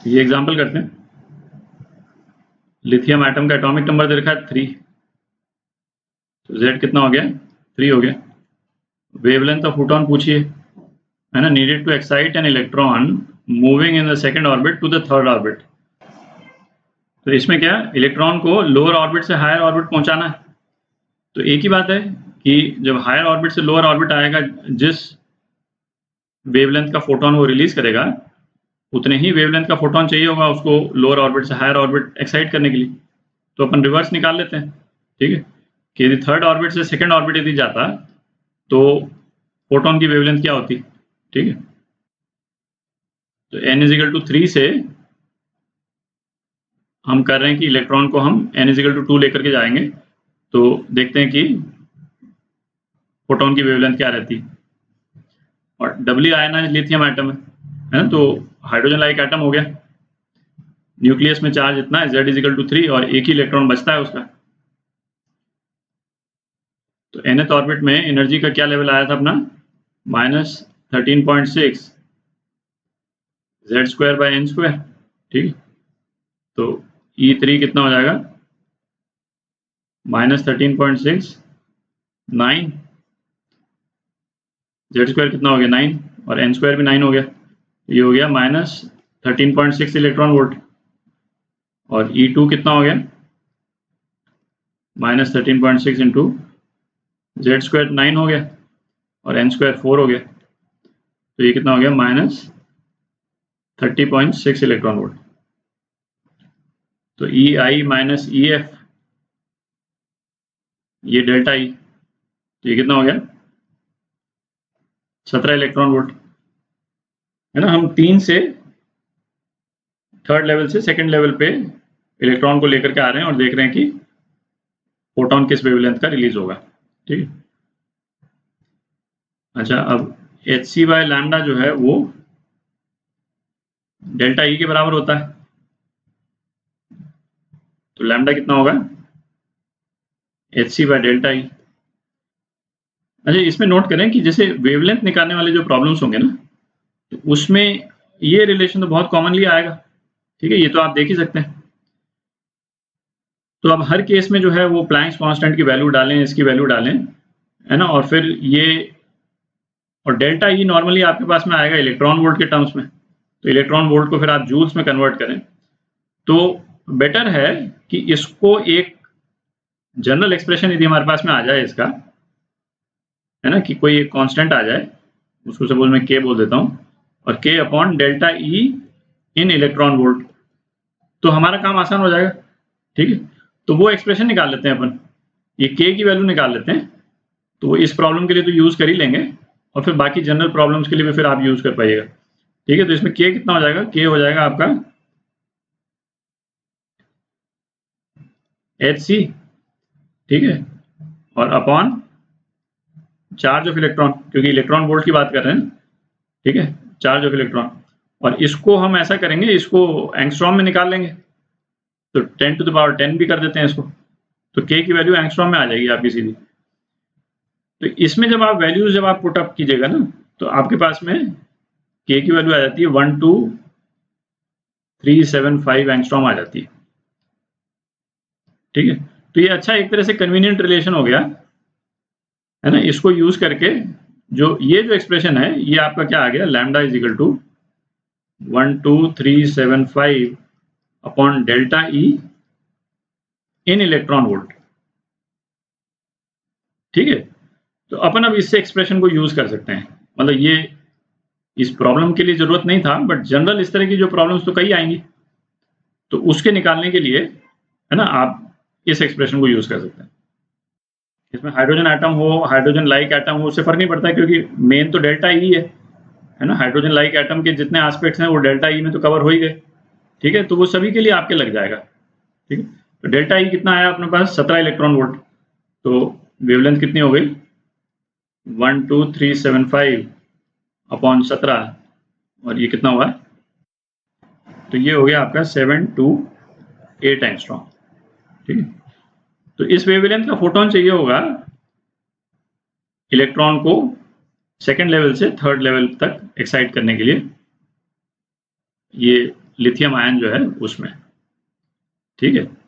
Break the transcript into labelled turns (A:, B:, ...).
A: ये एग्जाम्पल करते हैं। लिथियम एटम का एटॉमिक नंबर दे रखा है 3, तो Z कितना हो गया? 3 हो गया। वेवलेंथ ऑफ फोटोन पूछिए, है ना, needed to excite an electron moving in the second orbit to the third orbit. तो इसमें क्या, इलेक्ट्रॉन को लोअर ऑर्बिट से हायर ऑर्बिट पहुंचाना है। तो एक ही बात है कि जब हायर ऑर्बिट से लोअर ऑर्बिट आएगा, जिस वेवलेंथ का फोटोन वो रिलीज करेगा, उतने ही वेवलेंथ का फोटोन चाहिए होगा उसको लोअर ऑर्बिट से हायर ऑर्बिट एक्साइट करने के लिए। तो अपन रिवर्स निकाल लेते हैं, ठीक है, कि यदि थर्ड ऑर्बिट से सेकंड ऑर्बिट यदि जाता तो फोटोन की वेवलेंथ क्या होती, ठीक है। तो n=3 से हम कर रहे हैं कि इलेक्ट्रॉन को हम n=2 लेकर के जाएंगे, तो देखते हैं कि फोटोन की वेवलेंथ क्या रहती है। और डबली आयनाइज लिथियम एटम है ना, तो हाइड्रोजन लाइक एटम हो गया। न्यूक्लियस में चार्ज इतना है, Z=3, और एक ही इलेक्ट्रॉन बचता है उसका। तो nth ऑर्बिट में एनर्जी का क्या लेवल आया था अपना, -13.6 Z²/n², ठीक है। तो E3 कितना हो जाएगा, -13.6 9, Z² कितना हो गया 9, और n² भी 9 हो गया। ये हो गया -13.6 इलेक्ट्रॉन वोल्ट। और E2 कितना हो गया, -13.6 इंटू Z² 9 हो गया, और n² 4 हो गया। तो ये कितना हो गया, -30.6 इलेक्ट्रॉन वोल्ट। तो EI माइनस EF, ये डेल्टा E, तो ये कितना हो गया, 17 इलेक्ट्रॉन वोल्ट, है ना। हम 3 से थर्ड लेवल से सेकंड लेवल पे इलेक्ट्रॉन को लेकर के आ रहे हैं और देख रहे हैं कि फोटोन किस वेवलेंथ का रिलीज होगा, ठीक है। अच्छा, अब hc/लैम्डा जो है वो डेल्टा E के बराबर होता है। तो लैम्डा कितना होगा, hc/डेल्टा E। अच्छा, इसमें नोट करें कि जैसे वेवलेंथ निकालने वाले जो प्रॉब्लम्स होंगे ना, तो उसमें ये रिलेशन तो बहुत कॉमनली आएगा, ठीक है, ये तो आप देख ही सकते हैं। तो अब हर केस में जो है वो प्लैंक्स कांस्टेंट की वैल्यू डालें, इसकी वैल्यू डालें, है ना, और फिर ये, और डेल्टा E नॉर्मली आपके पास में आएगा इलेक्ट्रॉन वोल्ट के टर्म्स में, तो इलेक्ट्रॉन वोल्ट को फिर आप जूल्स में कन्वर्ट करें। तो बेटर है कि इसको एक जनरल एक्सप्रेशन यदि हमारे पास में आ जाए इसका, है ना, कि कोई एक कांस्टेंट आ जाए, उसको सपोज मैं k बोल देता हूँ, और k अपॉन डेल्टा E इन इलेक्ट्रॉन वोल्ट, तो हमारा काम आसान हो जाएगा, ठीक है। तो वो एक्सप्रेशन निकाल लेते हैं अपन, ये k की वैल्यू निकाल लेते हैं। तो वो इस प्रॉब्लम के लिए तो यूज कर ही लेंगे, और फिर बाकी जनरल प्रॉब्लम्स के लिए भी फिर आप यूज कर पाइएगा, ठीक है। तो इसमें k कितना हो जाएगा, k हो जाएगा आपका hc, ठीक है, और अपॉन चार्ज ऑफ इलेक्ट्रॉन, क्योंकि इलेक्ट्रॉन वोल्ट की बात कर रहे हैं, ठीक है, चार्ज ऑफ इलेक्ट्रॉन। और इसको हम ऐसा करेंगे, इसको एंगस्ट्रॉम में निकाल लेंगे, तो 10⁻10 भी कर देते हैं इसको, तो k की वैल्यू एंगस्ट्रॉम में आ जाएगी आपकी सीधी। तो इसमें जब आप वैल्यूज जब आप पुट अप कीजिएगा ना, तो आपके पास में k की वैल्यू आ जाती है 12375 एंगस्ट्रॉम आ जाती है, ठीक है। तो ये अच्छा एक तरह से कन्वीनियंट रिलेशन हो गया, है ना। इसको यूज करके जो ये जो एक्सप्रेशन है, ये आपका क्या आ गया, λ=12375 अपॉन डेल्टा E इन इलेक्ट्रॉन वोल्ट, ठीक है। तो अपन अब इससे एक्सप्रेशन को यूज कर सकते हैं, मतलब ये इस प्रॉब्लम के लिए जरूरत नहीं था, बट जनरल इस तरह की जो प्रॉब्लम्स तो कई आएंगी, तो उसके निकालने के लिए, है ना, आप इस एक्सप्रेशन को यूज कर सकते हैं। इसमें हाइड्रोजन एटम हो, हाइड्रोजन लाइक एटम हो, उससे फर्क नहीं पड़ता, क्योंकि मेन तो डेल्टा ई है ना। हाइड्रोजन लाइक एटम के जितने एस्पेक्ट्स हैं वो डेल्टा ई में तो कवर हो ही गए, ठीक है। तो वो सभी के लिए आपके लग जाएगा, ठीक है। तो डेल्टा ई कितना आया अपने पास, 17 इलेक्ट्रॉन वोल्ट। तो वेवलेंथ कितनी हो गई, 12375 अपॉन 17, और ये कितना हुआ, तो ये हो गया आपका 728 एंगस्ट्रॉम, ठीक है। तो इस वेवलेंथ का फोटोन चाहिए होगा इलेक्ट्रॉन को सेकेंड लेवल से थर्ड लेवल तक एक्साइट करने के लिए। ये लिथियम आयन जो है उसमें, ठीक है।